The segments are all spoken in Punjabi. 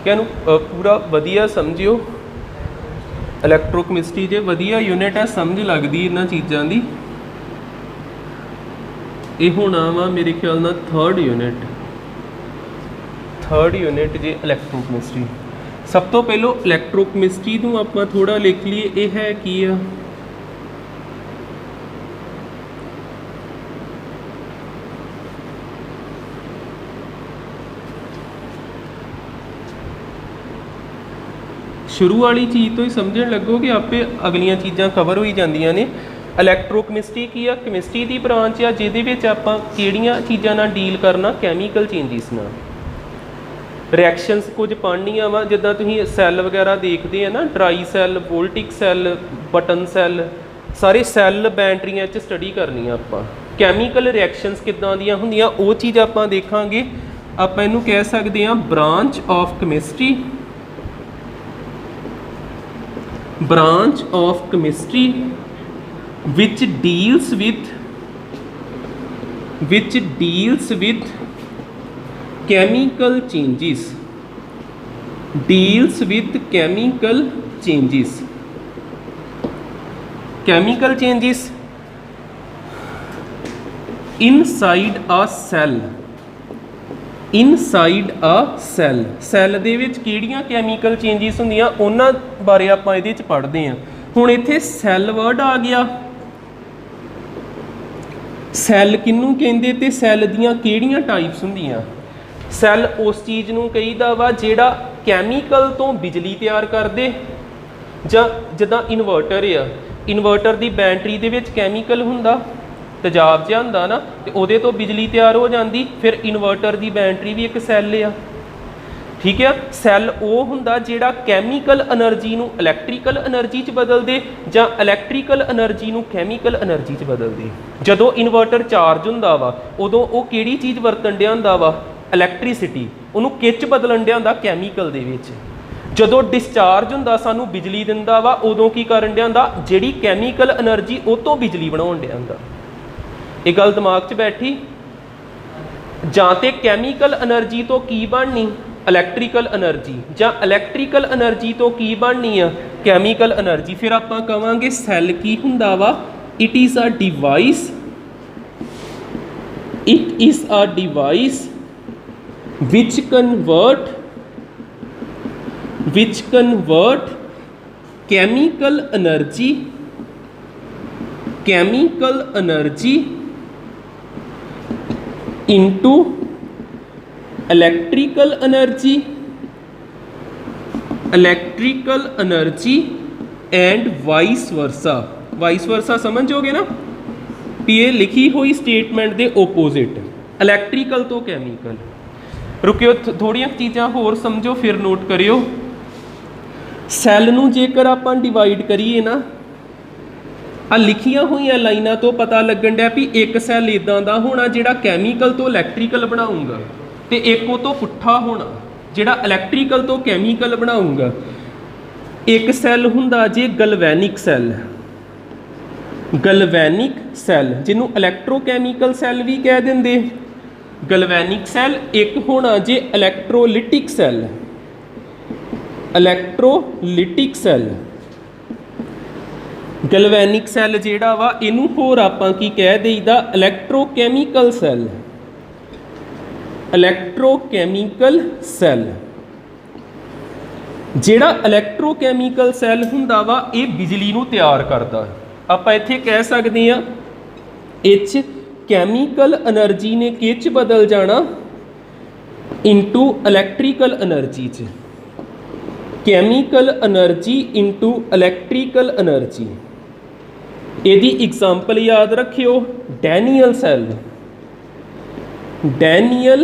कि पूरा वधिया समझियो। इलैक्ट्रोकैमिस्ट्री जे वधिया यूनिट है, समझ लगती इन्हां चीज़ों की। ये होना वा मेरे ख्याल नाल थर्ड यूनिट जे इलैक्ट्रोकैमिस्ट्री। सब तो पहलो इलैक्ट्रोकैमिस्ट्री नूं आपां थोड़ा लिख लीए, ये है की आ शुरू वाली चीज़ तो ही समझण लगो कि आपे अगलियां चीज़ां कवर हो जांदियां ने। इलैक्ट्रोकैमिस्ट्री की आ, कैमिस्ट्री की ब्रांच आ जिहदे विच आपां किहड़ियां चीज़ां नाल डील करना, कैमीकल चेंजिस नाल। रिएक्शनस कुछ पढ़निया वा, जिद्दां तुसीं सैल वगैरह देखते हैं ना, dry cell, voltaic cell, button cell, सारे सैल बैटरियां च स्टडी करनी आपां। कैमीकल रिएक्शनस किद्दां दियां हुंदियां वो चीज़ आपां देखांगे। आपां इहनूं कह सकदे हां branch of chemistry, branch of chemistry which deals with chemical changes, deals with chemical changes inside a cell, cell दे विच किहड़ियां कैमीकल चेंजिस हुंदियां उन्हां बारे आपां इहदे च पढ़दे हां। हुण इत्थे सैल वर्ड आ गया, सैल किहनूं कहंदे ते सैल दीयां किहड़ियां टाइप्स हुंदियां। सैल उस चीज़ नूं कहीदा वा जिहड़ा कैमीकल तो बिजली तैयार कर दे, जां जिद्दां इनवर्टर आ, इनवर्टर की बैटरी दे विच कैमीकल हुंदा, तेजाब जिहा हुंदा ना, ते उहदे तो बिजली तैयार हो जाती। फिर इनवर्टर की बैटरी भी एक सैल आ, ठीक है। सैल वो हुंदा जिहड़ा कैमीकल एनर्जी नूं इलैक्ट्रीकल एनर्जी च बदल दे, जां इलैक्ट्रीकल एनर्जी नूं कैमीकल एनर्जी च बदल दे। जदों इनवर्टर चार्ज हुंदा वा उदों वो किहड़ी चीज़ वरतन दिया हुंदा वा, इलैक्ट्रीसिटी, उन्होंने किच बदलन दिया हुंदा कैमीकल दे विच। जदों डिस्चार्ज हुंदा सानू बिजली दिंदा वा उदों की करन दिया हुंदा, जिहड़ी कैमीकल एनर्जी उह तों बिजली बनाउण दिया हुंदा। ये गल दिमाग च बैठी। जां ते कैमीकल एनर्जी तो की बननी, इलैक्ट्रीकल एनर्जी, जां इलैक्ट्रीकल एनर्जी तो की बननी आ, कैमीकल एनर्जी। फिर आपां कहांगे सैल की हुंदा वा, it is a device, which convert chemical energy into electrical energy and vice versa समझोगे ना। ये लिखी हुई स्टेटमेंट दे ओपोजिट, इलैक्ट्रीकल तो कैमीकल। रुकियो थोड़ियां चीज़ां होर समझो फिर नोट करियो। सैल नूं जेकर आपां डिवाइड करिए ना, आ लिखियां हुई लाइनां तो पता लगन दिया भी एक सैल इदां दा होना जिहड़ा कैमीकल तो इलैक्ट्रीकल बनाऊंगा, ते एक वो तो पुट्ठा होना जिहड़ा इलैक्ट्रीकल तो कैमीकल बनाऊंगा। एक सैल हुंदा जे गलवैनिक सैल, जिन्हों इलैक्ट्रोकैमिकल सैल भी कह देंगे। गलवैनिक सैल एक होना जे इलैक्ट्रोलिटिक सैल, गलवैनिक सैल जिहड़ा वा इनू होर आपां की कह देईदा, इलैक्ट्रोकैमिकल सैल। जिहड़ा इलैक्ट्रोकैमिकल सैल हुंदा वा ये बिजली नूं तैयार करदा। आपां इत्थे कह सकदे हां इच कैमीकल एनर्जी ने किच बदल जाना इंटू इलैक्ट्रीकल एनर्जी च, chemical energy into electrical energy. यदि एग्जाम्पल याद रखियो, डैनियल सैल, डैनियल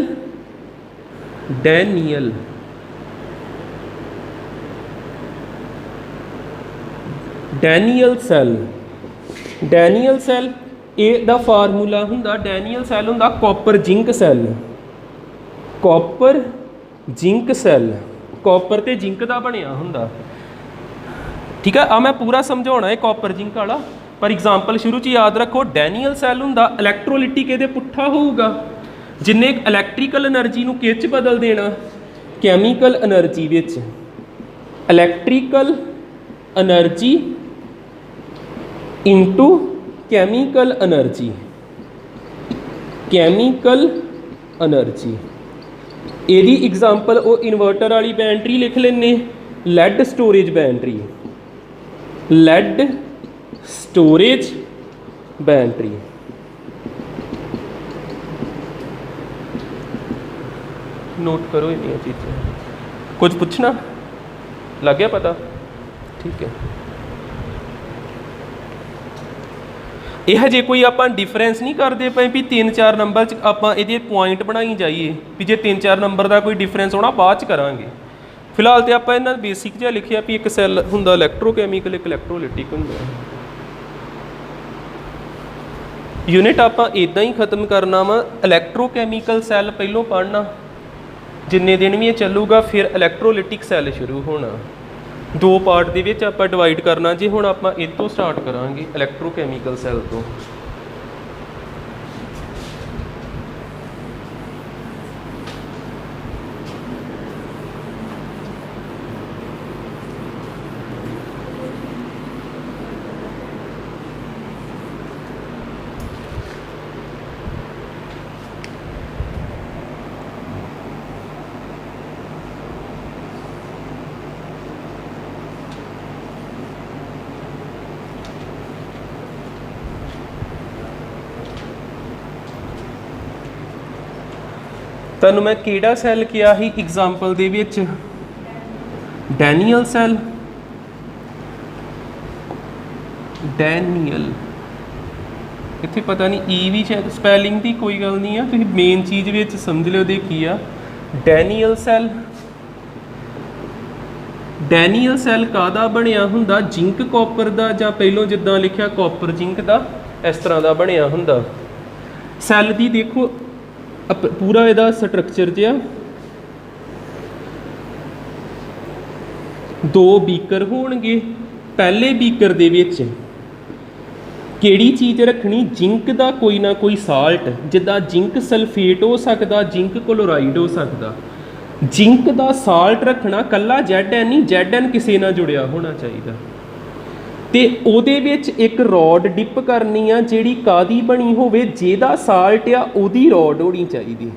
सैल ए दा फार्मूला हुंदा, डैनियल सैल हुंदा कॉपर जिंक सैल, कॉपर ते जिंक दा बनिया हुंदा। ठीक है, आ मैं पूरा समझाउणा है कॉपर जिंक वाला, पर एग्जाम्पल शुरू च याद रखो। डैनियल सैल हुंदा इलैक्ट्रोलिटिक, ये पुट्ठा होगा, जिन्हें इलैक्ट्रीकल एनर्जी नूं किच बदल देना, ਕੈਮੀਕਲ એનર્ਜੀ ਵਿੱਚ electrical energy into chemical energy, chemical energy. ਇਹਦੀ ਐਗਜ਼ਾਮਪਲ ਉਹ ਇਨਵਰਟਰ ਵਾਲੀ ਬੈਟਰੀ ਲਿਖ ਲੈਂਦੇ, lead storage battery, lead storage battery. Note करो ये चीज़ें। कुछ पूछना लग गया पता? ठीक है। यह जे कोई आप डिफरेंस नहीं करते पे भी 3-4 नंबर च आप ये पॉइंट बनाई जाइए भी जे 3-4 नंबर का कोई डिफरेंस होना बाद च करांगे। फिलहाल तो आप इन्ना बेसिक जिहा लिखिया भी एक सैल हुंदा इलैक्ट्रोकैमिकल, एक इलैक्ट्रोलिटिक हुंदा। यूनिट आप इदां ही खत्म करना वा। इलैक्ट्रोकैमिकल सैल पहलों पढ़ना, जिन्ने दिन भी ये चलूगा, फिर इलैक्ट्रोलिटिक सैल शुरू होना। 2 पार्ट दे विच आपां डिवाइड करना जी। हुण आपां इस तों स्टार्ट करांगे इलैक्ट्रोकैमिकल सैल तो। ਤੁਹਾਨੂੰ मैं ਕਿਹੜਾ सैल किया ही एग्जाम्पल ਦੇ ਵਿੱਚ? Daniel cell. ਡੈਨੀਅਲ ਇੱਥੇ ਪਤਾ ਨਹੀਂ ਈ ਵੀ ਸ਼ਾਇਦ ਸਪੈਲਿੰਗ ਦੀ ਕੋਈ ਗੱਲ ਨਹੀਂ ਆ, ਤੁਸੀਂ ਮੇਨ ਚੀਜ਼ ਵਿੱਚ ਸਮਝ ਲਿਓ ਦੇ ਕੀ ਆ। ਡੈਨੀਅਲ सैल, ਡੈਨੀਅਲ सैल ਕਾਹਦਾ ਬਣਿਆ ਹੁੰਦਾ? ਜ਼ਿੰਕ ਕਾਪਰ ਦਾ, ਜਾਂ ਪਹਿਲੋਂ ਜਿੱਦਾਂ ਲਿਖਿਆ ਕਾਪਰ ਜ਼ਿੰਕ ਦਾ, ਇਸ ਤਰ੍ਹਾਂ ਦਾ ਬਣਿਆ ਹੁੰਦਾ। ਸੈੱਲ ਦੀ ਦੇਖੋ पूरा ਇਹਦਾ स्ट्रक्चर ਜਿਹਾ, 2 ਬੀਕਰ ਹੋਣਗੇ। ਪਹਿਲੇ ਬੀਕਰ ਦੇ ਵਿੱਚ ਕਿਹੜੀ ਚੀਜ਼ ਰੱਖਣੀ? ਜ਼ਿੰਕ ਦਾ ਕੋਈ ਨਾ ਕੋਈ ਸਾਲਟ, ਜਿੱਦਾਂ ਜ਼ਿੰਕ ਸਲਫੇਟ ਹੋ ਸਕਦਾ, ਜ਼ਿੰਕ ਕਲੋਰਾਈਡ ਹੋ ਸਕਦਾ। ਜ਼ਿੰਕ ਦਾ ਸਾਲਟ ਰੱਖਣਾ, ਕੱਲਾ Zn ਨਹੀਂ, Zn ਕਿਸੇ ਨਾਲ ਜੁੜਿਆ ਹੋਣਾ ਚਾਹੀਦਾ। ਤੇ ਉਹਦੇ ਵਿੱਚ ਇੱਕ ਰੋਡ ਡਿਪ ਕਰਨੀ ਆ, ਜਿਹੜੀ ਕਾਦੀ ਬਣੀ ਹੋਵੇ, ਜਿਹਦਾ ਸਾਲਟ ਆ ਉਹਦੀ ਰੋਡ ਹੋਣੀ ਚਾਹੀਦੀ।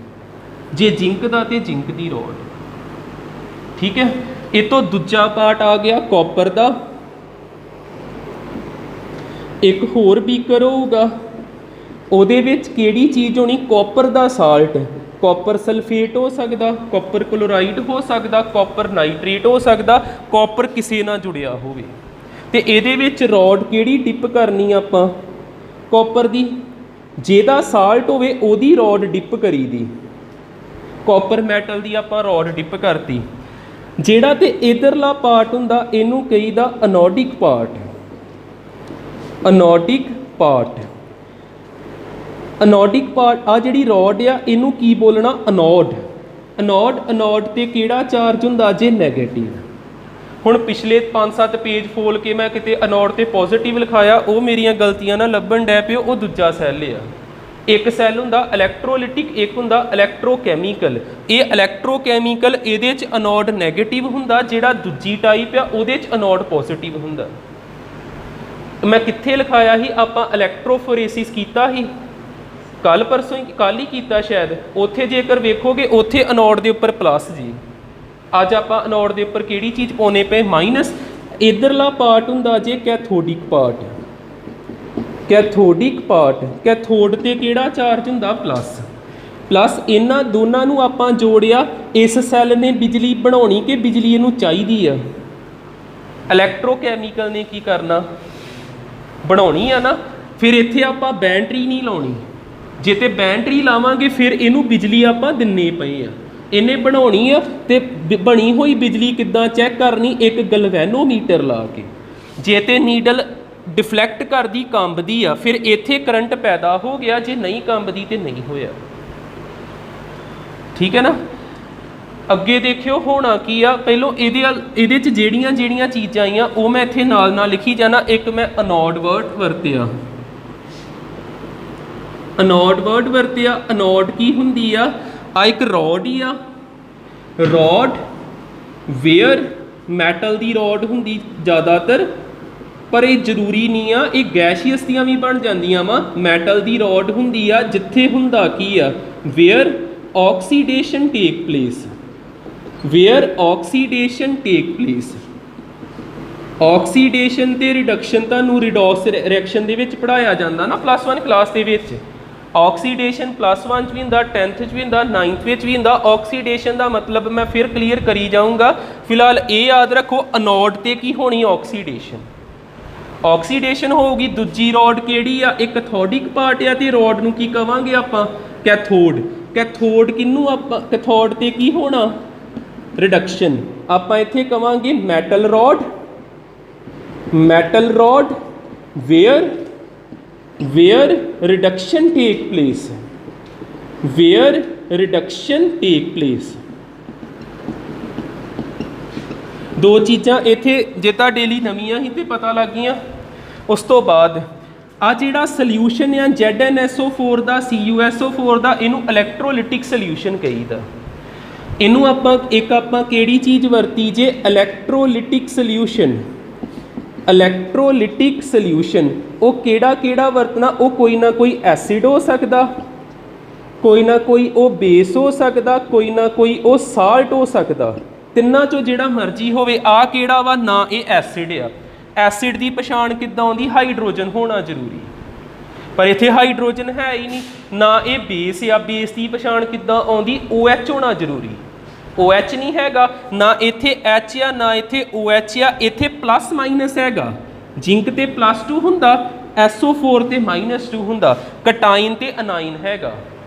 ਜੇ ਜ਼ਿੰਕ ਦਾ ਤੇ ਜ਼ਿੰਕ ਦੀ ਰੋਡ। ਠੀਕ ਹੈ। ਇਹ ਤੋਂ ਦੂਜਾ ਪਾਰਟ ਆ ਗਿਆ ਕਾਪਰ ਦਾ। ਇੱਕ ਹੋਰ ਬੀਕਰ ਹੋਊਗਾ, ਉਹਦੇ ਵਿੱਚ ਕਿਹੜੀ ਚੀਜ਼ ਹੋਣੀ? ਕਾਪਰ ਦਾ ਸਾਲਟ। ਕਾਪਰ ਸਲਫੇਟ ਹੋ ਸਕਦਾ, ਕਾਪਰ ਕਲੋਰਾਈਡ ਹੋ ਸਕਦਾ, ਕਾਪਰ ਨਾਈਟ੍ਰੇਟ ਹੋ ਸਕਦਾ, ਕਾਪਰ ਕਿਸੇ ਨਾਲ ਜੁੜਿਆ ਹੋਵੇ। ਤੇ ਇਹਦੇ ਵਿੱਚ ਰੋਡ ਕਿਹੜੀ ਡਿਪ ਕਰਨੀ ਆਪਾਂ? ਕਾਪਰ ਦੀ। ਜਿਹਦਾ ਸਾਲਟ ਹੋਵੇ ਉਹਦੀ ਰੋਡ ਡਿਪ ਕਰੀ ਦੀ। ਕਾਪਰ ਮੈਟਲ ਦੀ ਆਪਾਂ ਰੋਡ ਡਿਪ ਕਰਤੀ। ਜਿਹੜਾ ਤੇ ਇਧਰਲਾ ਪਾਰਟ ਹੁੰਦਾ ਇਹਨੂੰ ਕਹੀਦਾ anodic part. Anodic part, anodic part. ਆ ਜਿਹੜੀ ਰੋਡ ਆ ਇਹਨੂੰ ਕੀ ਬੋਲਣਾ? ਅਨੋਡ। ਅਨੋਡ, ਅਨੋਡ ਤੇ ਕਿਹੜਾ ਚਾਰਜ ਹੁੰਦਾ ਜੇ? ਨੈਗੇਟਿਵ। ਹੁਣ ਪਿਛਲੇ 5-7 ਪੇਜ ਫੋਲ ਕੇ ਮੈਂ ਕਿਤੇ ਅਨੋਡ ਤੇ ਪੋਜ਼ਿਟਿਵ ਲਿਖਾਇਆ, ਉਹ ਮੇਰੀਆਂ ਗਲਤੀਆਂ ਨਾਲ ਲੱਭਣ ਡੈ ਪਿਓ। ਉਹ ਦੂਜਾ ਸੈੱਲ ਆ। ਇੱਕ ਸੈੱਲ ਹੁੰਦਾ ਇਲੈਕਟ੍ਰੋਲਿਟਿਕ, ਇੱਕ ਹੁੰਦਾ ਇਲੈਕਟ੍ਰੋਕੈਮੀਕਲ। ਇਹ ਇਲੈਕਟ੍ਰੋਕੈਮੀਕਲ, ਇਹਦੇ 'ਚ ਅਨੋਡ ਨੈਗੇਟਿਵ ਹੁੰਦਾ, ਜਿਹੜਾ ਦੂਜੀ ਟਾਈਪ ਆ ਉਹਦੇ 'ਚ ਅਨੋਡ ਪੋਜ਼ਿਟਿਵ ਹੁੰਦਾ। ਮੈਂ ਕਿੱਥੇ ਲਿਖਾਇਆ ਸੀ? ਆਪਾਂ ਇਲੈਕਟ੍ਰੋਫੋਰੇਸਿਸ ਕੀਤਾ ਸੀ ਕੱਲ ਪਰਸੋਂ ਹੀ, ਕੱਲ ਹੀ ਕੀਤਾ ਸ਼ਾਇਦ। ਉੱਥੇ ਜੇਕਰ ਵੇਖੋਗੇ ਉੱਥੇ ਅਨੋਡ ਦੇ ਉੱਪਰ ਪਲੱਸ ਜੀ। ਅੱਜ ਆਪਾਂ ਅਨੋਡ ਦੇ ਉੱਪਰ ਕਿਹੜੀ ਚੀਜ਼ ਪਾਉਣੇ ਪਏ? ਮਾਈਨਸ। ਇਧਰਲਾ ਪਾਰਟ ਹੁੰਦਾ ਜੇ ਕੈਥੋਡਿਕ ਪਾਰਟ। ਕੈਥੋਡਿਕ ਪਾਰਟ, ਕੈਥੋਡ ਤੇ ਕਿਹੜਾ ਚਾਰਜ ਹੁੰਦਾ? ਪਲੱਸ। ਪਲੱਸ ਇਹਨਾਂ ਦੋਨਾਂ ਨੂੰ ਆਪਾਂ ਜੋੜਿਆ। ਇਸ ਸੈੱਲ ਨੇ ਬਿਜਲੀ ਬਣਾਉਣੀ ਕਿ ਬਿਜਲੀ ਇਹਨੂੰ ਚਾਹੀਦੀ ਆ? ਇਲੈਕਟ੍ਰੋਕੈਮੀਕਲ ਨੇ ਕੀ ਕਰਨਾ? ਬਣਾਉਣੀ ਆ ਨਾ। ਫਿਰ ਇੱਥੇ ਆਪਾਂ ਬੈਟਰੀ ਨਹੀਂ ਲਾਉਣੀ। ਜੇ ਤੇ ਬੈਟਰੀ ਲਾਵਾਂਗੇ ਫਿਰ ਇਹਨੂੰ ਬਿਜਲੀ ਆਪਾਂ ਦਿੰਨੇ ਪਏ ਆ। ਇਹਨੇ ਬਣਾਉਣੀ ਆ ਤੇ ਬਣੀ ਹੋਈ ਬਿਜਲੀ ਕਿੱਦਾਂ ਚੈੱਕ ਕਰਨੀ? ਇੱਕ ਗਲਵੈਨੋਮੀਟਰ ਲਾ ਕੇ। ਜੇ ਤੇ ਨੀਡਲ ਡਿਫਲੈਕਟ ਕਰਦੀ, ਕੰਬਦੀ ਆ, ਫਿਰ ਇੱਥੇ ਕਰੰਟ ਪੈਦਾ ਹੋ ਗਿਆ। ਜੇ ਨਹੀਂ ਕੰਬਦੀ ਤੇ ਨਹੀਂ ਹੋਇਆ। ਠੀਕ ਹੈ ਨਾ। ਅੱਗੇ ਦੇਖਿਓ ਹੋਣਾ ਕੀ ਆ। ਪਹਿਲੋਂ ਇਹਦੇ 'ਚ ਜਿਹੜੀਆਂ ਚੀਜ਼ਾਂ ਆਈਆਂ ਉਹ ਮੈਂ ਇੱਥੇ ਨਾਲ ਨਾਲ ਲਿਖੀ ਜਾਣਾ। ਇੱਕ ਮੈਂ ਅਨੋਡ ਵਰਡ ਵਰਤਿਆ, ਅਨੋਡ ਵਰਡ ਵਰਤਿਆ। ਅਨੋਡ ਕੀ ਹੁੰਦੀ ਆ? ਆ ਇੱਕ ਰੋਡ ਹੀ ਆ, ਰੋਡ ਵੇਅਰ ਮੈਟਲ ਦੀ ਰੋਡ ਹੁੰਦੀ ਜ਼ਿਆਦਾਤਰ, ਪਰ ਇਹ ਜ਼ਰੂਰੀ ਨਹੀਂ ਆ, ਇਹ ਗੈਸ਼ੀਅਸ ਦੀਆਂ ਵੀ ਬਣ ਜਾਂਦੀਆਂ ਵਾ। ਮੈਟਲ ਦੀ ਰੋਡ ਹੁੰਦੀ ਆ ਜਿੱਥੇ ਹੁੰਦਾ ਕੀ ਆ, where oxidation take place, where oxidation take place. Oxidation ਤੇ ਰਿਡਕਸ਼ਨ ਤੁਹਾਨੂੰ ਰਿਡੋਕਸ ਰਿਐਕਸ਼ਨ ਦੇ ਵਿੱਚ ਪੜਾਇਆ ਜਾਂਦਾ ਨਾ +1 ਕਲਾਸ ਦੇ ਵਿੱਚ। ਆਕਸੀਡੇਸ਼ਨ +1 ਚ ਵੀ ਹੁੰਦਾ, 10th ਚ ਵੀ ਹੁੰਦਾ, 9th ਵਿੱਚ ਵੀ ਹੁੰਦਾ। ਆਕਸੀਡੇਸ਼ਨ ਦਾ ਮਤਲਬ ਮੈਂ ਫਿਰ ਕਲੀਅਰ ਕਰੀ ਜਾਊਂਗਾ। ਫਿਲਹਾਲ ਇਹ ਯਾਦ ਰੱਖੋ, ਅਨੋਡ ਤੇ ਕੀ ਹੋਣੀ, ਆਕਸੀਡੇਸ਼ਨ। ਆਕਸੀਡੇਸ਼ਨ ਹੋਊਗੀ। ਦੂਜੀ ਰੋਡ ਕਿਹੜੀ ਆ, ਇਹ ਕੈਥੋਡਿਕ ਪਾਰਟ ਆ, ਤੇ ਰੋਡ ਨੂੰ ਕੀ ਕਵਾਂਗੇ ਆਪਾਂ, ਕੈਥੋਡ। ਕੈਥੋਡ ਕਿਹਨੂੰ ਆਪਾਂ, ਕੈਥੋਡ ਤੇ ਕੀ ਹੋਣਾ, ਰਿਡਕਸ਼ਨ। ਆਪਾਂ ਇੱਥੇ ਕਵਾਂਗੇ metal rod, metal rod where reduction take place, where reduction take place. ਦੋ ਚੀਜ਼ਾਂ ਇੱਥੇ ਜੇ ਤਾਂ ਡੇਲੀ ਨਵੀਆਂ ਹੀ ਤੇ ਪਤਾ ਲੱਗ ਗਈਆਂ। ਉਸ ਤੋਂ ਬਾਅਦ ਆ ਜਿਹੜਾ ਸੋਲਿਊਸ਼ਨ ਆ ZnSO4 ਦਾ, CuSO4 ਦਾ, ਇਹਨੂੰ ਇਲੈਕਟ੍ਰੋਲਿਟਿਕ ਸੋਲਿਊਸ਼ਨ ਕਹੀਦਾ। ਇਹਨੂੰ ਆਪਾਂ ਆਪਾਂ ਕਿਹੜੀ ਚੀਜ਼ ਵਰਤੀ ਜੇ, ਇਲੈਕਟ੍ਰੋਲਿਟਿਕ ਸੋਲਿਊਸ਼ਨ। ਇਲੈਕਟ੍ਰੋਲਿਟਿਕ ਸੋਲਿਊਸ਼ਨ ਉਹ ਕਿਹੜਾ ਵਰਤਣਾ, ਉਹ ਕੋਈ ਨਾ ਕੋਈ ਐਸਿਡ ਹੋ ਸਕਦਾ, ਕੋਈ ਨਾ ਕੋਈ ਉਹ ਬੇਸ ਹੋ ਸਕਦਾ, ਕੋਈ ਨਾ ਕੋਈ ਉਹ ਸਾਲਟ ਹੋ ਸਕਦਾ। ਤਿੰਨਾਂ ਚੋਂ ਜਿਹੜਾ ਮਰਜ਼ੀ ਹੋਵੇ। ਆ ਕਿਹੜਾ ਵਾ, ਨਾ ਇਹ ਐਸਿਡ ਆ। ਐਸਿਡ ਦੀ ਪਛਾਣ ਕਿੱਦਾਂ ਆਉਂਦੀ, ਹਾਈਡਰੋਜਨ ਹੋਣਾ ਜ਼ਰੂਰੀ, ਪਰ ਇੱਥੇ ਹਾਈਡਰੋਜਨ ਹੈ ਹੀ ਨਹੀਂ। ਨਾ ਇਹ ਬੇਸ ਆ, ਬੇਸ ਦੀ ਪਛਾਣ ਕਿੱਦਾਂ ਆਉਂਦੀ, OH ਹੋਣਾ ਜ਼ਰੂਰੀ। OH ਨਹੀਂ ਹੈਗਾ, ਨਾ ਇੱਥੇ H ਆ, ਨਾ ਇੱਥੇ OH ਆ। ਇੱਥੇ +- ਹੈਗਾ। ਜ਼ਿੰਕ ਤੇ +2 ਹੁੰਦਾ, SO4 ਤੇ -2 ਹੁੰਦਾ, ਕਟਾਈਨ ਤੇ ਅਨਾਈਨ ਹੈਗਾ,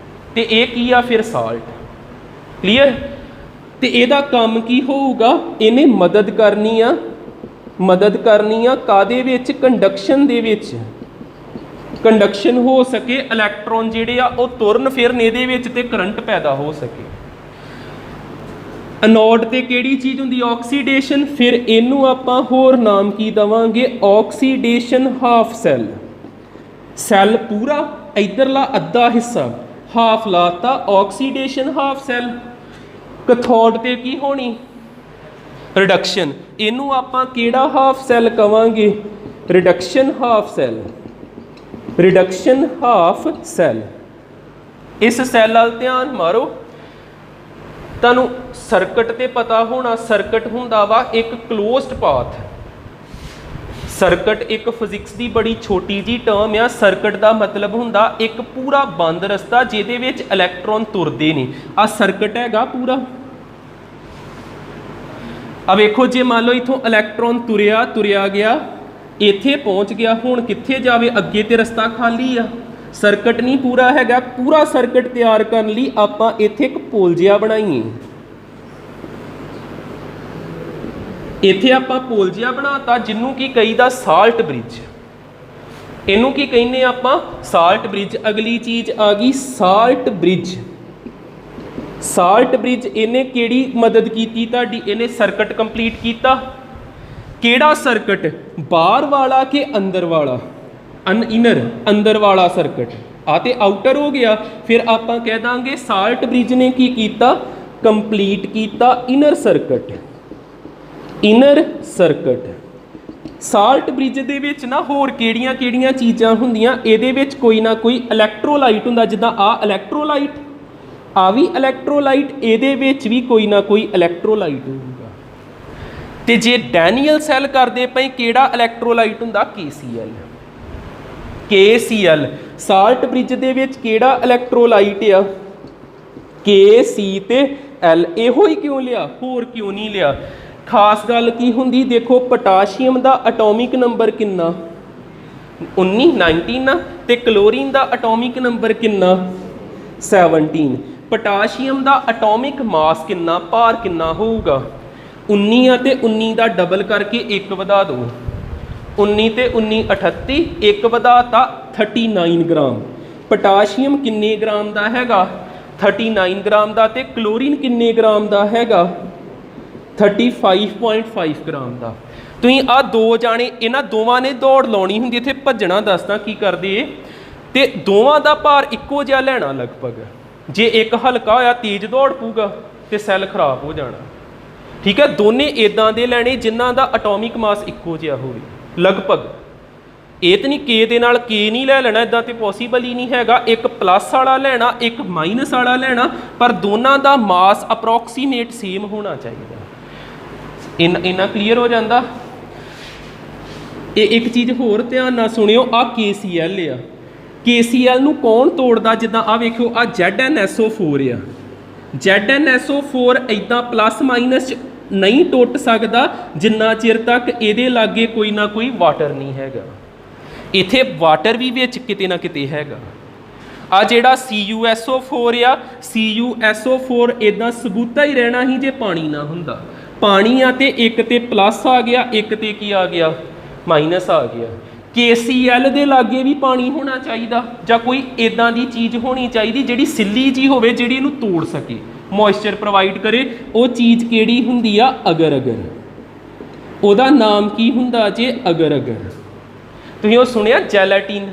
ਤੇ ਇਹ ਕੀ ਆ ਫਿਰ, ਸਾਲਟ। ਕਲੀਅਰ। ਤੇ ਇਹਦਾ ਕੰਮ ਕੀ ਹੋਊਗਾ, ਇਹਨੇ ਮਦਦ ਕਰਨੀ ਆ ਕਾਦੇ ਵਿੱਚ, ਕੰਡਕਸ਼ਨ ਦੇ ਵਿੱਚ। ਕੰਡਕਸ਼ਨ ਹੋ ਸਕੇ, ਇਲੈਕਟ੍ਰੋਨ ਜਿਹੜੇ ਆ ਉਹ ਤੁਰਨ ਫਿਰਨ ਇਹਦੇ ਵਿੱਚ ਤੇ ਕਰੰਟ ਪੈਦਾ ਹੋ ਸਕੇ। ਅਨੋਡ ਤੇ ਕਿਹੜੀ ਚੀਜ਼ ਹੁੰਦੀ, ਆਕਸੀਡੇਸ਼ਨ। ਫਿਰ ਇਹਨੂੰ ਆਪਾਂ ਹੋਰ ਨਾਮ ਕੀ ਦਵਾਂਗੇ, ਆਕਸੀਡੇਸ਼ਨ ਹਾਫ ਸੈੱਲ। ਸੈੱਲ ਪੂਰਾ, ਇਧਰਲਾ ਅੱਧਾ ਹਿੱਸਾ ਹਾਫ ਲਾਤਾ, ਆਕਸੀਡੇਸ਼ਨ ਹਾਫ ਸੈੱਲ। ਕੈਥੋਡ ਤੇ ਕੀ ਹੋਣੀ, ਰਿਡਕਸ਼ਨ। ਇਹਨੂੰ ਆਪਾਂ ਕਿਹੜਾ ਹਾਫ ਸੈੱਲ ਕਵਾਂਗੇ, reduction half cell, reduction half cell. ਇਸ ਸੈੱਲ ਵੱਲ ਧਿਆਨ ਮਾਰੋ। ਤੁਹਾਨੂੰ ਸਰਕਟ ਤੇ ਪਤਾ ਹੋਣਾ, ਸਰਕਟ ਹੁੰਦਾ ਵਾ ਇੱਕ ਕਲੋਜ਼ਡ ਪਾਥ। ਸਰਕਟ ਇੱਕ ਫਿਜ਼ਿਕਸ ਦੀ ਬੜੀ ਛੋਟੀ ਜੀ ਟਰਮ ਆ। ਸਰਕਟ ਦਾ ਮਤਲਬ ਹੁੰਦਾ ਇੱਕ ਪੂਰਾ ਬੰਦ ਰਸਤਾ ਜਿਹਦੇ ਵਿੱਚ ਇਲੈਕਟ੍ਰੋਨ ਤੁਰਦੇ ਨੇ। ਆ ਸਰਕਟ ਹੈਗਾ ਪੂਰਾ। ਆ ਵੇਖੋ, ਜੇ ਮੰਨ ਲਓ ਇਥੋਂ ਇਲੈਕਟ੍ਰੋਨ ਤੁਰਿਆ ਗਿਆ, ਇੱਥੇ ਪਹੁੰਚ ਗਿਆ, ਹੁਣ ਕਿੱਥੇ ਜਾਵੇ, ਅੱਗੇ ਤੇ ਰਸਤਾ ਖਾਲੀ ਆ। ਸਰਕਟ ਨਹੀਂ ਪੂਰਾ ਹੈਗਾ। ਪੂਰਾ ਸਰਕਟ ਤਿਆਰ ਕਰਨ ਲਈ ਆਪਾਂ ਇੱਥੇ ਇੱਕ ਪੁਲ ਜਿਹਾ ਬਣਾਈਏ। ਇੱਥੇ ਆਪਾਂ ਪੁਲ ਜਿਹਾ ਬਣਾਤਾ, ਜਿਹਨੂੰ ਕੀ ਕਹੀਦਾ, ਸਾਲਟ ਬ੍ਰਿਜ। ਇਹਨੂੰ ਕੀ ਕਹਿੰਦੇ ਆਪਾਂ, ਸਾਲਟ ਬ੍ਰਿਜ। ਅਗਲੀ ਚੀਜ਼ ਆ ਗਈ ਸਾਲਟ ਬ੍ਰਿਜ। ਸਾਲਟ ਬ੍ਰਿਜ ਇਹਨੇ ਕਿਹੜੀ ਮਦਦ ਕੀਤੀ ਤੁਹਾਡੀ, ਇਹਨੇ ਸਰਕਟ ਕੰਪਲੀਟ ਕੀਤਾ। ਕਿਹੜਾ ਸਰਕਟ, ਬਾਹਰ ਵਾਲਾ ਕਿ ਅੰਦਰ ਵਾਲਾ, ਇਨਰ, ਅੰਦਰ ਵਾਲਾ ਸਰਕਟ। ਆ ਤੇ ਆਊਟਰ ਹੋ ਗਿਆ। ਫਿਰ ਆਪਾਂ ਕਹਿ ਦਾਂਗੇ ਸਾਲਟ ਬ੍ਰਿਜ ਨੇ ਕੀ ਕੀਤਾ, ਕੰਪਲੀਟ ਕੀਤਾ inner circuit, inner circuit. Salt bridge ਦੇ ਵਿੱਚ ਨਾ ਹੋਰ ਕਿਹੜੀਆਂ ਚੀਜ਼ਾਂ ਹੁੰਦੀਆਂ, ਇਹਦੇ ਵਿੱਚ ਕੋਈ ਨਾ ਕੋਈ ਇਲੈਕਟ੍ਰੋਲਾਈਟ ਹੁੰਦਾ। ਜਿੱਦਾਂ ਆ ਇਲੈਕਟ੍ਰੋਲਾਈਟ, ਆ ਵੀ ਇਲੈਕਟ੍ਰੋਲਾਈਟ, ਇਹਦੇ ਵਿੱਚ ਵੀ ਕੋਈ ਨਾ ਕੋਈ ਇਲੈਕਟ੍ਰੋਲਾਈਟ ਹੋਊਗਾ। ਤੇ ਜੇ ਡੈਨੀਅਲ ਸੈੱਲ ਕਰਦੇ ਪਏ, ਕਿਹੜਾ ਇਲੈਕਟ੍ਰੋਲਾਈਟ ਹੁੰਦਾ, KCl। KCl ਸਾਲਟ ਬ੍ਰਿਜ ਦੇ ਵਿੱਚ ਕਿਹੜਾ ਇਲੈਕਟ੍ਰੋਲਾਈਟ ਆ, KC ਤੇ L। ਇਹੋ ਹੀ ਕਿਉਂ ਲਿਆ, ਹੋਰ ਕਿਉਂ ਨਹੀਂ ਲਿਆ। ਖਾਸ ਗੱਲ ਕੀ ਹੁੰਦੀ, ਦੇਖੋ ਪੋਟਾਸ਼ੀਅਮ ਦਾ ਐਟੋਮਿਕ ਨੰਬਰ ਕਿੰਨਾ, 19 ਨਾ, ਤੇ ਕਲੋਰੀਨ ਦਾ ਐਟੋਮਿਕ ਨੰਬਰ ਕਿੰਨਾ, 17। ਪੋਟਾਸ਼ੀਅਮ ਦਾ ਐਟੋਮਿਕ ਮਾਸ ਕਿੰਨਾ, ਭਾਰ ਕਿੰਨਾ ਹੋਊਗਾ, 19 ਆ, ਤੇ 19 ਦਾ ਡਬਲ ਕਰਕੇ 1 ਵਧਾ ਦਿਓ, 19 ਤੇ 19 38, 1 ਵਧਾਤਾ 39 ਗ੍ਰਾਮ। ਪੋਟਾਸ਼ੀਅਮ ਕਿੰਨੇ ਗ੍ਰਾਮ ਦਾ ਹੈਗਾ, 39 ਗ੍ਰਾਮ ਦਾ। ਤੇ ਕਲੋਰੀਨ ਕਿੰਨੇ ਗ੍ਰਾਮ ਦਾ ਹੈਗਾ, 35.5 ਗ੍ਰਾਮ ਦਾ। ਤੁਸੀਂ ਆ ਦੋ ਜਾਣੇ, ਇਹਨਾਂ ਦੋਵਾਂ ਨੇ ਦੌੜ ਲਾਉਣੀ ਹੁੰਦੀ, ਇੱਥੇ ਭੱਜਣਾ ਦੱਸਦਾ ਕੀ ਕਰਦੇ, ਤੇ ਦੋਵਾਂ ਦਾ ਭਾਰ ਇੱਕੋ ਜਿਹਾ ਲੈਣਾ ਲਗਭਗ। ਜੇ ਇੱਕ ਹਲਕਾ ਹੋਇਆ ਤੇਜ਼ ਦੌੜ ਪਊਗਾ, तो सैल खराब हो जाना। ठीक है, दोने इदां दे लैने जिन्हां दा एटॉमिक मास इक्को जिहा होवे लगभग। ਇਹ ਤਾਂ ਨਹੀਂ ਕੇ ਦੇ ਨਾਲ ਕੇ ਨਹੀਂ ਲੈ ਲੈਣਾ, ਇੱਦਾਂ ਤਾਂ ਪੋਸੀਬਲ ਹੀ ਨਹੀਂ ਹੈਗਾ। ਇੱਕ ਪਲੱਸ ਵਾਲਾ ਲੈਣਾ, ਇੱਕ ਮਾਈਨਸ ਵਾਲਾ ਲੈਣਾ, ਪਰ ਦੋਨਾਂ ਦਾ ਮਾਸ ਅਪਰੋਕਸੀਮੇਟ ਸੇਮ ਹੋਣਾ ਚਾਹੀਦਾ। ਇੰਨਾ ਕਲੀਅਰ ਹੋ ਜਾਂਦਾ। ਇਹ ਇੱਕ ਚੀਜ਼ ਹੋਰ ਧਿਆਨ ਨਾਲ ਸੁਣਿਓ, ਆ KCl ਆ, KCl ਨੂੰ ਕੌਣ ਤੋੜਦਾ? ਜਿੱਦਾਂ ਆ ਵੇਖਿਓ, ਆ ZnSO4 ਆ, ZnSO4 ਇੱਦਾਂ ਪਲੱਸ ਮਾਈਨਸ ਨਹੀਂ ਟੁੱਟ ਸਕਦਾ ਜਿੰਨਾ ਚਿਰ ਤੱਕ ਇਹਦੇ ਲਾਗੇ ਕੋਈ ਨਾ ਕੋਈ ਵਾਟਰ ਨਹੀਂ ਹੈਗਾ। ਇੱਥੇ ਵਾਟਰ ਵੀ ਵਿੱਚ ਕਿਤੇ ਨਾ ਕਿਤੇ ਹੈਗਾ। ਆ ਜਿਹੜਾ CuSO4 ਆ, CuSO4 ਇਦਾਂ ਸਬੂਤਾ ਹੀ ਰਹਿਣਾ ਸੀ ਜੇ ਪਾਣੀ ਨਾ ਹੁੰਦਾ। ਪਾਣੀ ਆ ਤੇ ਇੱਕ ਤੇ ਪਲੱਸ ਆ ਗਿਆ, ਇੱਕ ਤੇ ਕੀ ਆ ਗਿਆ? ਮਾਈਨਸ ਆ ਗਿਆ। KCl ਦੇ ਲਾਗੇ ਵੀ ਪਾਣੀ ਹੋਣਾ ਚਾਹੀਦਾ ਜਾਂ ਕੋਈ ਇਦਾਂ ਦੀ ਚੀਜ਼ ਹੋਣੀ ਚਾਹੀਦੀ ਜਿਹੜੀ ਸਿੱਲੀ ਜੀ ਹੋਵੇ, ਜਿਹੜੀ ਇਹਨੂੰ ਤੋੜ ਸਕੇ, ਮੋਇਸਚਰ ਪ੍ਰੋਵਾਈਡ ਕਰੇ। ਉਹ ਚੀਜ਼ ਕਿਹੜੀ ਹੁੰਦੀ ਆ? ਅਗਰ ਅਗਰ। ਉਹਦਾ ਨਾਮ ਕੀ ਹੁੰਦਾ ਜੇ? ਅਗਰ ਅਗਰ। ਤੁਸੀਂ ਉਹ ਸੁਣਿਆ ਜੈਲੇਟਿਨ?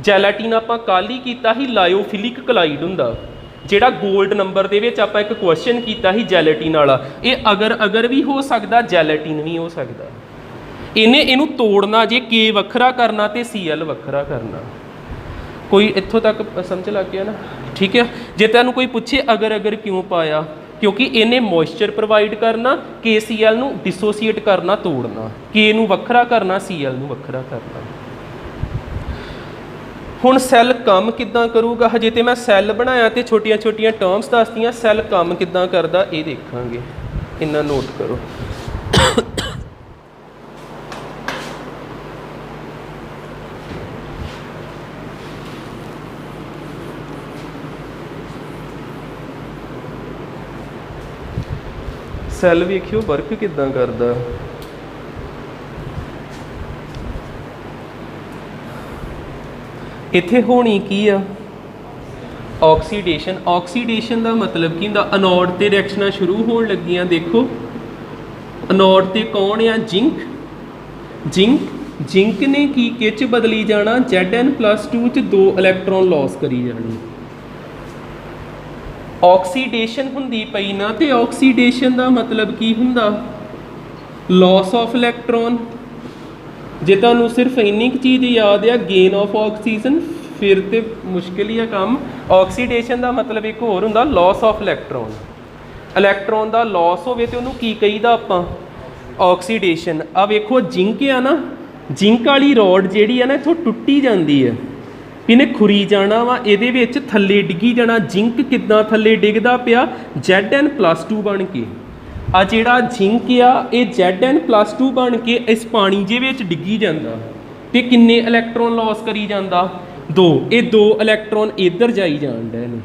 ਜੈਲੇਟਿਨ ਆਪਾਂ ਕੱਲ੍ਹ ਹੀ ਕੀਤਾ ਸੀ, ਲਾਇਓਫਿਲਿਕ ਕਲਾਈਡ ਹੁੰਦਾ, ਜਿਹੜਾ ਗੋਲਡ ਨੰਬਰ ਦੇ ਵਿੱਚ ਆਪਾਂ ਇੱਕ ਕੁਐਸਚਨ ਕੀਤਾ ਸੀ ਜੈਲੇਟਿਨ ਵਾਲਾ। ਇਹ ਅਗਰ ਅਗਰ ਵੀ ਹੋ ਸਕਦਾ, ਜੈਲੇਟਿਨ ਵੀ ਹੋ ਸਕਦਾ। ਇਹਨੂੰ ਤੋੜਨਾ ਜੇ ਕੇ ਵੱਖਰਾ ਕਰਨਾ ਤੇ Cl ਵੱਖਰਾ ਕਰਨਾ। ਕੋਈ ਇੱਥੋਂ ਤੱਕ ਸਮਝ ਲੱਗ ਗਿਆ ਨਾ? ਠੀਕ ਹੈ। ਜੇ ਤੁਹਾਨੂੰ ਕੋਈ ਪੁੱਛੇ ਅਗਰ ਅਗਰ ਕਿਉਂ ਪਾਇਆ, ਕਿਉਂਕਿ ਇਹਨੇ ਮੋਇਸਚਰ ਪ੍ਰੋਵਾਈਡ ਕਰਨਾ, KCl ਨੂੰ ਡਿਸੋਸੀਏਟ ਕਰਨਾ, ਤੋੜਨਾ, ਕੇ ਨੂੰ ਵੱਖਰਾ ਕਰਨਾ, Cl ਨੂੰ ਵੱਖਰਾ ਕਰਨਾ। ਹੁਣ ਸੈੱਲ ਕੰਮ ਕਿੱਦਾਂ ਕਰੂਗਾ? ਹਜੇ ਤੇ ਮੈਂ ਸੈੱਲ ਬਣਾਇਆ ਤੇ ਛੋਟੀਆਂ ਛੋਟੀਆਂ ਟਰਮਸ ਦੱਸਦੀਆਂ, ਸੈੱਲ ਕੰਮ ਕਿੱਦਾਂ ਕਰਦਾ ਇਹ ਦੇਖਾਂਗੇ। ਇੰਨਾ ਨੋਟ ਕਰੋ। ਸੈੱਲ ਵੇਖਿਓ ਵਰਕ ਕਿੱਦਾਂ ਕਰਦਾ। ਇੱਥੇ ਹੋਣੀ ਕੀ ਆ? ਆਕਸੀਡੇਸ਼ਨ। ਆਕਸੀਡੇਸ਼ਨ ਦਾ ਮਤਲਬ ਕੀ ਹੁੰਦਾ? ਅਨੋਡ ਤੇ ਰਿਐਕਸ਼ਨਾਂ ਸ਼ੁਰੂ ਹੋਣ ਲੱਗੀਆਂ। ਦੇਖੋ ਅਨੋਡ ਤੇ ਕੌਣ ਆ? ਜ਼ਿੰਕ ਨੇ ਕੀ ਕਿਚ ਬਦਲੀ ਜਾਣਾ? Zn+2 ਚ 2 ਇਲੈਕਟ੍ਰੋਨ ਲਾਸ ਕਰੀ ਜਾਣੀ। ਆਕਸੀਡੇਸ਼ਨ ਹੁੰਦੀ ਪਈ ਨਾ, ਤੇ ਆਕਸੀਡੇਸ਼ਨ ਦਾ ਮਤਲਬ ਕੀ ਹੁੰਦਾ? Loss of electron. ਜੇ ਤੁਹਾਨੂੰ ਸਿਰਫ ਇੰਨੀ ਕੁ ਚੀਜ਼ ਯਾਦ ਆ, ਗੇਨ ਆਫ ਆਕਸੀਜਨ, ਫਿਰ ਤੇ ਮੁਸ਼ਕਿਲ ਹੀ ਆ ਕੰਮ। ਆਕਸੀਡੇਸ਼ਨ ਦਾ ਮਤਲਬ ਇੱਕ ਹੋਰ ਹੁੰਦਾ, ਲਾਸ ਆਫ ਇਲੈਕਟ੍ਰੋਨ। ਇਲੈਕਟ੍ਰੋਨ ਦਾ ਲਾਸ ਹੋਵੇ ਤੇ ਉਹਨੂੰ ਕੀ ਕਹੀਦਾ ਆਪਾਂ? ਆਕਸੀਡੇਸ਼ਨ। ਆ ਵੇਖੋ ਜ਼ਿੰਕ ਆ ਨਾ, ਜ਼ਿੰਕ ਵਾਲੀ ਰੋਡ ਜਿਹੜੀ ਆ ਨਾ ਇੱਥੋਂ ਟੁੱਟੀ ਜਾਂਦੀ ਹੈ, ਇਹਨੇ ਖੁਰੀ ਜਾਣਾ ਵਾ, ਇਹਦੇ ਵਿੱਚ ਥੱਲੇ ਡਿੱਗੀ ਜਾਣਾ। ਜ਼ਿੰਕ ਕਿੱਦਾਂ ਥੱਲੇ ਡਿੱਗਦਾ ਪਿਆ? Zn+2 ਬਣ ਕੇ। ਆ ਜਿਹੜਾ ਜ਼ਿੰਕ ਆ ਇਹ Zn+2 ਬਣ ਕੇ ਇਸ ਪਾਣੀ ਦੇ ਵਿੱਚ ਡਿੱਗੀ ਜਾਂਦਾ ਤੇ ਕਿੰਨੇ ਇਲੈਕਟ੍ਰੋਨ ਲਾਸ ਕਰੀ ਜਾਂਦਾ? 2। ਇਹ 2 ਇਲੈਕਟ੍ਰੋਨ ਇੱਧਰ ਜਾਈ ਜਾਣ ਡੇ ਨੇ।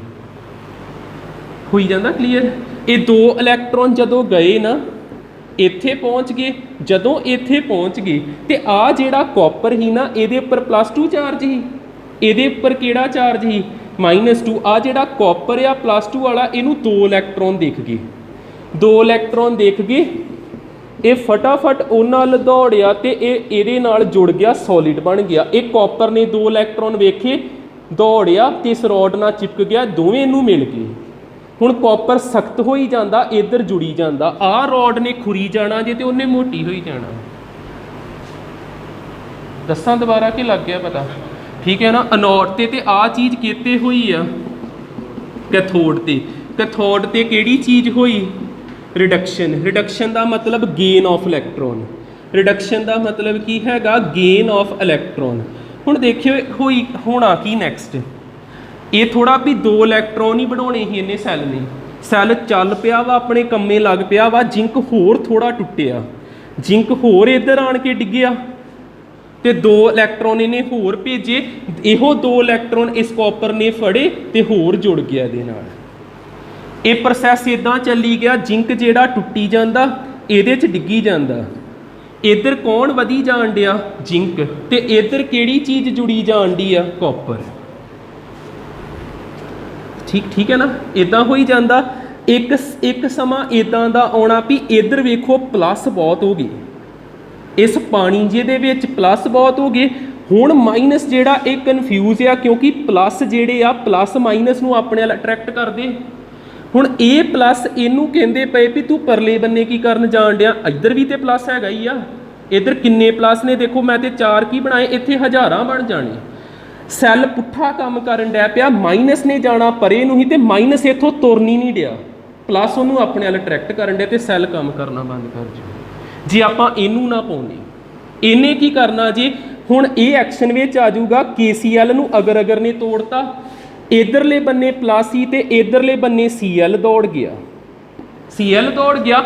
ਹੋਈ ਜਾਂਦਾ ਕਲੀਅਰ? ਇਹ 2 ਇਲੈਕਟ੍ਰੋਨ ਜਦੋਂ ਗਏ ਨਾ, ਇੱਥੇ ਪਹੁੰਚ ਗਏ। ਜਦੋਂ ਇੱਥੇ ਪਹੁੰਚ ਗਏ ਤੇ ਆ ਜਿਹੜਾ ਕਾਪਰ ਸੀ ਨਾ, ਇਹਦੇ ਉੱਪਰ +2 ਚਾਰਜ ਸੀ, ਇਹਦੇ ਉੱਪਰ ਕਿਹੜਾ ਚਾਰਜ ਸੀ? -2। ਆ ਜਿਹੜਾ ਕਾਪਰ ਆ +2 ਵਾਲਾ, ਇਹਨੂੰ 2 ਇਲੈਕਟ੍ਰੋਨ ਦਿਖ ਗਏ। 2 ਇਲੈਕਟ੍ਰੋਨ ਦਿਖ ਗਏ, ਇਹ ਫਟਾਫਟ ਉਹਨਾਂ ਨਾਲ ਦੌੜਿਆ ਤੇ ਇਹ ਇਹਦੇ ਨਾਲ ਜੁੜ ਗਿਆ, ਸੋਲਿਡ ਬਣ ਗਿਆ। ਇਹ ਕਾਪਰ ਨੇ 2 ਇਲੈਕਟ੍ਰੋਨ ਵੇਖੇ, ਦੌੜਿਆ ਤੇ ਇਸ ਰੋਡ ਨਾਲ ਚਿਪਕ ਗਿਆ, ਦੋਵੇਂ ਨੂੰ ਮਿਲ ਗਏ। ਹੁਣ ਕਾਪਰ ਸਖਤ ਹੋਈ ਜਾਂਦਾ, ਇੱਧਰ ਜੁੜੀ ਜਾਂਦਾ। ਆਹ ਰੋਡ ਨੇ ਖੁਰੀ ਜਾਣਾ ਜੇ ਤੇ ਉਹਨੇ ਮੋਟੀ ਹੋਈ ਜਾਣਾ। ਦੱਸਾਂ ਦੁਬਾਰਾ ਕਿ ਲੱਗ ਗਿਆ ਪਤਾ? ਠੀਕ ਹੈ ਨਾ। ਅਨੋਡ ਤੇ ਆਹ ਚੀਜ਼ ਕਿਤੇ ਹੋਈ ਆ? ਕੈਥੋਡ ਤੇ। ਕੈਥੋਡ ਤੇ ਕਿਹੜੀ ਚੀਜ਼ ਹੋਈ? ਰਿਡਕਸ਼ਨ। ਰਿਡਕਸ਼ਨ ਦਾ ਮਤਲਬ ਗੇਨ ਆਫ ਇਲੈਕਟ੍ਰੋਨ। ਰਿਡਕਸ਼ਨ ਦਾ ਮਤਲਬ ਕੀ ਹੈਗਾ? Gain of electron. ਹੁਣ ਦੇਖਿਓ ਹੋਣਾ ਕੀ ਨੈਕਸਟ? ਇਹ ਥੋੜਾ ਵੀ 2 ਇਲੈਕਟ੍ਰੋਨ ਹੀ ਬਣਾਉਣੇ ਸੀ ਇਹਨੇ ਸੈੱਲ ਨੇ। ਸੈੱਲ ਚੱਲ ਪਿਆ ਵਾ, ਆਪਣੇ ਕੰਮੇ ਲੱਗ ਪਿਆ ਵਾ। ਜ਼ਿੰਕ ਹੋਰ ਥੋੜਾ ਟੁੱਟਿਆ, ਜ਼ਿੰਕ ਹੋਰ ਇੱਧਰ ਆਣ ਕੇ ਡਿੱਗਿਆ ਤੇ 2 ਇਲੈਕਟ੍ਰੋਨ ਇਹਨੇ ਹੋਰ ਭੇਜੇ। ਇਹੋ 2 ਇਲੈਕਟ੍ਰੋਨ ਇਸ ਕਾਪਰ ਨੇ ਫੜੇ ਤੇ ਹੋਰ ਜੁੜ ਗਿਆ ਇਹਦੇ ਨਾਲ। ਇਹ ਪ੍ਰੋਸੈਸ ਇਦਾਂ ਚੱਲੀ ਗਿਆ। ਜ਼ਿੰਕ ਜਿਹੜਾ ਟੁੱਟੀ ਜਾਂਦਾ, ਇਹਦੇ 'ਚ ਡਿੱਗੀ ਜਾਂਦਾ। ਇੱਧਰ ਕੌਣ ਵਧੀ ਜਾਣ ਡਿਆ? ਜ਼ਿੰਕ। ਤੇ ਇੱਧਰ ਕਿਹੜੀ ਚੀਜ਼ ਜੁੜੀ ਜਾਣ ਡਈ ਆ? ਕਾਪਰ। ਠੀਕ ਹੈ ਨਾ। ਇਦਾਂ ਹੋਈ ਜਾਂਦਾ। ਇੱਕ ਸਮਾਂ ਇਦਾਂ ਦਾ ਆਉਣਾ ਵੀ ਇੱਧਰ ਵੇਖੋ ਪਲੱਸ ਬਹੁਤ ਹੋ ਗਏ, ਇਸ ਪਾਣੀ ਜਿਹਦੇ ਵਿੱਚ ਪਲੱਸ ਬਹੁਤ ਹੋ ਗਏ। ਹੁਣ ਮਾਈਨਸ ਜਿਹੜਾ ਇਹ ਕਨਫਿਊਜ਼ ਆ, ਕਿਉਂਕਿ ਪਲੱਸ ਜਿਹੜੇ ਆ ਪਲੱਸ ਮਾਈਨਸ ਨੂੰ ਆਪਣੇ ਵੱਲ ਅਟਰੈਕਟ ਕਰਦੇ। ਹੁਣ ए प्लस ਇਹਨੂੰ ਕਹਿੰਦੇ ਪਏ ਵੀ ਤੂੰ ਪਰਲੇ ਬੰਨੇ ਕੀ ਕਰਨ ਜਾਣ ਡਿਆ ਇੱਧਰ ਵੀ ਤੇ ਪਲੱਸ ਹੈਗਾ ਹੀ ਆ ਇੱਧਰ ਕਿੰਨੇ ਪਲੱਸ ਨੇ ਦੇਖੋ ਮੈਂ ਤੇ 4 ਕੀ ਬਣਾਏ ਇੱਥੇ ਹਜ਼ਾਰਾਂ ਬਣ ਜਾਣੇ ਸੈੱਲ ਪੁੱਠਾ ਕੰਮ ਕਰਨ ਡਿਆ ਪਿਆ ਮਾਈਨਸ ਨੇ ਜਾਣਾ ਪਰੇ ਨੂੰ ਹੀ ਤੇ ਮਾਈਨਸ ਇੱਥੋਂ ਤੁਰਨੀ ਨਹੀਂ ਡਿਆ ਪਲੱਸ ਉਹਨੂੰ ਆਪਣੇ ਵੱਲ ਅਟਰੈਕਟ ਕਰਨ ਡਿਆ ਤੇ ਸੈੱਲ ਕੰਮ ਕਰਨਾ ਬੰਦ ਕਰ ਜਾਊ ਜੇ ਆਪਾਂ ਇਹਨੂੰ ਨਾ ਪਾਉਣੇ ਇਹਨੇ ਕੀ ਕਰਨਾ ਜੇ ਹੁਣ ਇਹ ਐਕਸ਼ਨ ਵਿੱਚ ਆ ਜਾਊਗਾ KCl ਨੂੰ ਅਗਰ ਨੇ ਤੋੜਤਾ इधरले बन्ने प्लस ही ते इधरले बन्ने Cl दौड़ गया Cl दौड़ गया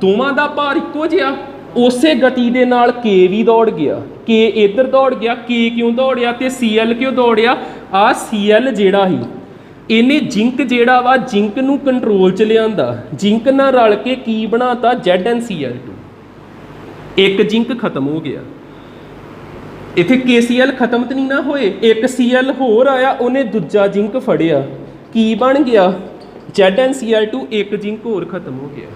दोवां दा भार इक्को जिहा उसे गति दे नाल K भी दौड़ गया K इधर दौड़ गया K क्यों दौड़िया ते Cl क्यों दौड़िया आ Cl जिहड़ा ही इहने जिंक जिहड़ा वा जिंक नूं कंट्रोल च लिआंदा जिंक नाल रल के की बनाता ZnCl2 एक जिंक खत्म हो गया इत्थे KCl खत्म तो नहीं ना होए एक Cl होर आया उन्हें दूजा जिंक फड़िया की बन गया ZnCl2 एक जिंक होर खत्म हो गया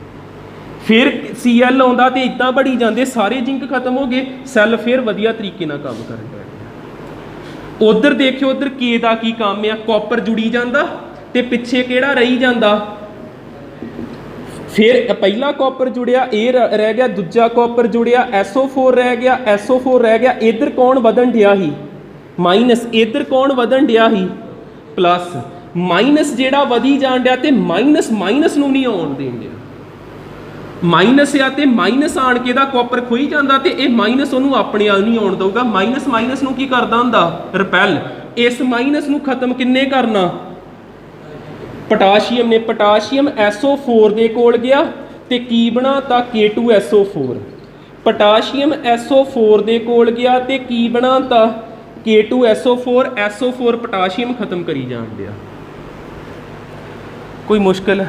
फिर Cl आउंदा ते इदां बढ़ी जांदे सारे जिंक खत्म हो गए सैल फिर वधिया तरीके नाल काम करन लग पिया उधर देखियो उधर K दा की काम आ कॉपर जुड़ी जांदा ते पिछे किहड़ा रही जांदा फिर पहला कॉपर जुड़िया ये रह गया दूजा कॉपर जुड़िया SO4 रह गया इधर कौन वधन डिया ही माइनस इधर कौन वधन डिया ही प्लस माइनस जेड़ा वधी जान डिया ते माइनस माइनस नूं नहीं आउण देण डिया माइनस या ते माइनस आण के दा कॉपर खोई जांदा ते ये माइनस उहनूं अपने वाल नहीं आउण दऊगा माइनस माइनस नूं की करदा हुंदा रिपैल इस माइनस नूं खत्म किन्ने करना पोटाशियम ने पोटाशियम SO4 दे कोल गया ते की बनाता K2SO4 पोटाशियम SO4 दे कोल गया ते की बनाता K2SO4 SO4 पोटाशियम खत्म करी जान दिया कोई मुश्किल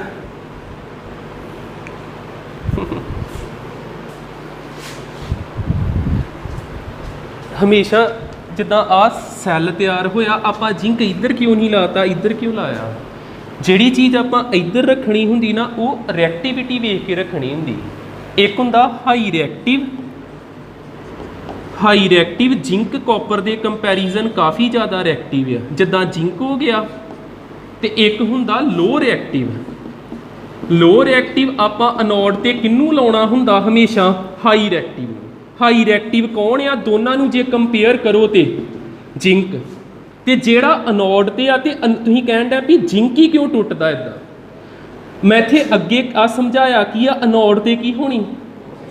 हमेशा जिद्दां आ सैल तैयार होया आपां जिंक इधर क्यों नहीं लाता इधर क्यों लाया ਜਿਹੜੀ चीज़ ਆਪਾਂ इधर रखनी ਹੁੰਦੀ ना वो रिएक्टिविटी वेख के रखनी ਹੁੰਦੀ एक ਹੁੰਦਾ हाई रिएक्टिव जिंक कॉपर ਦੇ कंपैरिजन काफ़ी ज़्यादा रिएक्टिव है जिद्दां जिंक हो गया तो एक ਹੁੰਦਾ लो रिएक्टिव ਆਪਾਂ अनोड ਤੇ ਕਿਹਨੂੰ ਲਾਉਣਾ ਹੁੰਦਾ हमेशा हाई रिएक्टिव कौन आ दोनों ਨੂੰ ਜੇ कंपेयर करो तो जिंक ਤੇ ਜਿਹੜਾ ਅਨੋਡ ਤੇ ਆ ਤੇ ਤੁਸੀਂ ਕਹਿਣ ਡਿਆ ਵੀ ਜਿੰਕ ਹੀ ਕਿਉਂ ਟੁੱਟਦਾ ਇਦਾਂ ਮੈਂ ਇੱਥੇ ਅੱਗੇ ਆ ਸਮਝਾਇਆ ਕੀ ਆ ਅਨੋਡ ਤੇ ਕੀ ਹੋਣੀ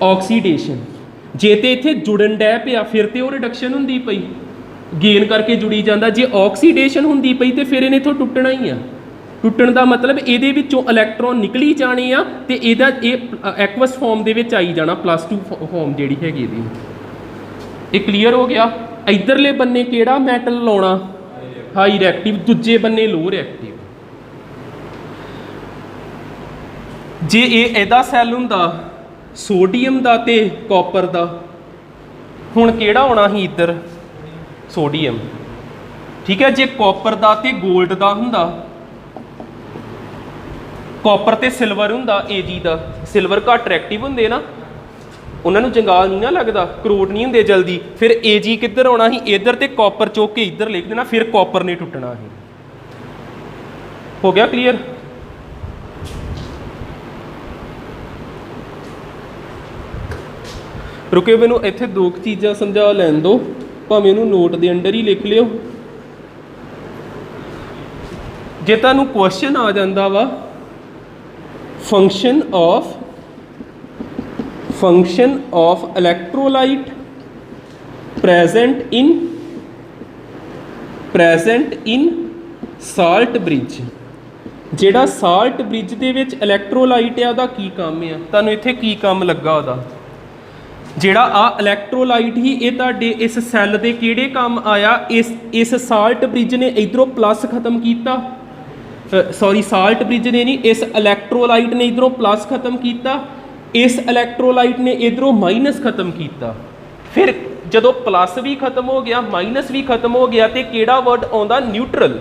ਆਕਸੀਡੇਸ਼ਨ ਜੇ ਤੇ ਇੱਥੇ ਜੁੜਨ ਡੈ ਪਿਆ ਫਿਰ ਤੇ ਉਹ ਰਿਡਕਸ਼ਨ ਹੁੰਦੀ ਪਈ ਗੇਨ ਕਰਕੇ ਜੁੜੀ ਜਾਂਦਾ ਜੇ ਆਕਸੀਡੇਸ਼ਨ ਹੁੰਦੀ ਪਈ ਤੇ ਫਿਰ ਇਹਨੇ ਇੱਥੋਂ ਟੁੱਟਣਾ ਹੀ ਆ ਟੁੱਟਣ ਦਾ ਮਤਲਬ ਇਹਦੇ ਵਿੱਚੋਂ ਇਲੈਕਟ੍ਰੋਨ ਨਿਕਲੀ ਜਾਣੇ ਆ ਤੇ ਇਹਦਾ ਇਹ ਐਕਵਸ ਫਾਰਮ ਦੇ ਵਿੱਚ ਆਈ ਜਾਣਾ +2 ਫਾਰਮ ਜਿਹੜੀ ਹੈਗੀ ਇਹਦੀ ਇਹ ਕਲੀਅਰ ਹੋ ਗਿਆ ਇਧਰਲੇ ਬੰਨੇ ਕਿਹੜਾ ਮੈਟਲ ਲਾਉਣਾ हाई रिएक्टिव दूजे बन्ने लो रिएक्टिव जे एदा सैल हुंदा सोडियम दा ते कॉपर दा हुण किहड़ा होना ही इधर सोडियम ठीक है जे कॉपर दा ते गोल्ड दा हुंदा कॉपर ते सिल्वर हुंदा AG दा सिल्वर घट रिएक्टिव हुंदे ना उन्होंने जंगाल नहीं ना लगता करोड़ नहीं होंगे जल्दी फिर AG किधर आना ही इधर तो कॉपर चुक के इधर लिख देना फिर कॉपर ने टुटना ही हो गया क्लीयर रुके मैनू इत्थे दो चीज़ां समझा लैन दो भावें इहनूं नोट के अंडर ही लिख लियो जे तुहानूं क्वेश्चन आ जांदा वा function of electrolyte present in salt bridge ਜਿਹੜਾ ਸਾਲਟ ਬ੍ਰਿਜ ਦੇ ਵਿੱਚ ਇਲੈਕਟ੍ਰੋਲਾਈਟ ਆ ਉਹਦਾ ਕੀ ਕੰਮ ਆ ਤੁਹਾਨੂੰ ਇੱਥੇ ਕੀ ਕੰਮ ਲੱਗਾ ਉਹਦਾ ਜਿਹੜਾ ਆ ਇਲੈਕਟ੍ਰੋਲਾਈਟ ਹੀ ਇਹ ਤੁਹਾਡੇ ਇਸ ਸੈੱਲ ਦੇ ਕਿਹੜੇ ਕੰਮ ਆਇਆ ਇਸ ਸਾਲਟ ਬ੍ਰਿਜ ਨੇ ਇਧਰੋਂ ਪਲੱਸ ਖਤਮ ਕੀਤਾ ਸੌਰੀ ਸਾਲਟ ਬ੍ਰਿਜ ਨੇ ਨਹੀਂ ਇਸ ਇਲੈਕਟ੍ਰੋਲਾਈਟ ਨੇ ਇਧਰੋਂ ਪਲੱਸ ਖਤਮ ਕੀਤਾ इस इलैक्ट्रोलाइट ने इधरों माइनस खत्म किया फिर जदों प्लस भी खत्म हो गया माइनस भी खत्म हो गया तो केड़ा वर्ड आउंदा न्यूट्रल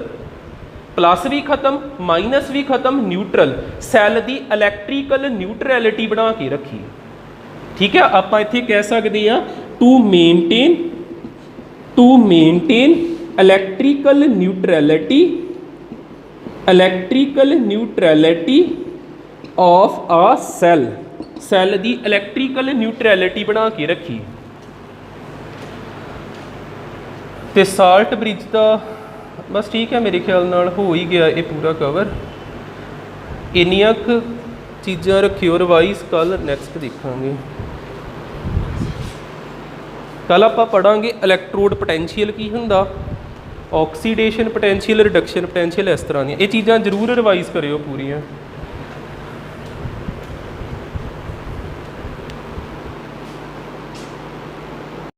प्लस भी खत्म माइनस भी खत्म न्यूट्रल सैल की इलैक्ट्रिकल न्यूट्रैलिटी बना के रखी ठीक है आप इत्थे कह सकते हैं to maintain electrical neutrality electrical neutrality of a cell, cell की इलैक्ट्रिकल न्यूट्रैलिटी बना के रखी। तो साल्ट ब्रिज का बस ठीक है, मेरे ख्याल नाल हो ही गया ये पूरा कवर। इन्नियां क चीज़ां रखियो रिवाइज, कल नैक्सट देखांगे। कल आप पढ़ांगे इलैक्ट्रोड पोटैंशियल की हुंदा, ऑक्सीडेशन पोटैंशियल, रिडक्शन पोटैंशियल, इस तरह दी ये चीज़ां जरूर रिवाइज करियो पूरियां।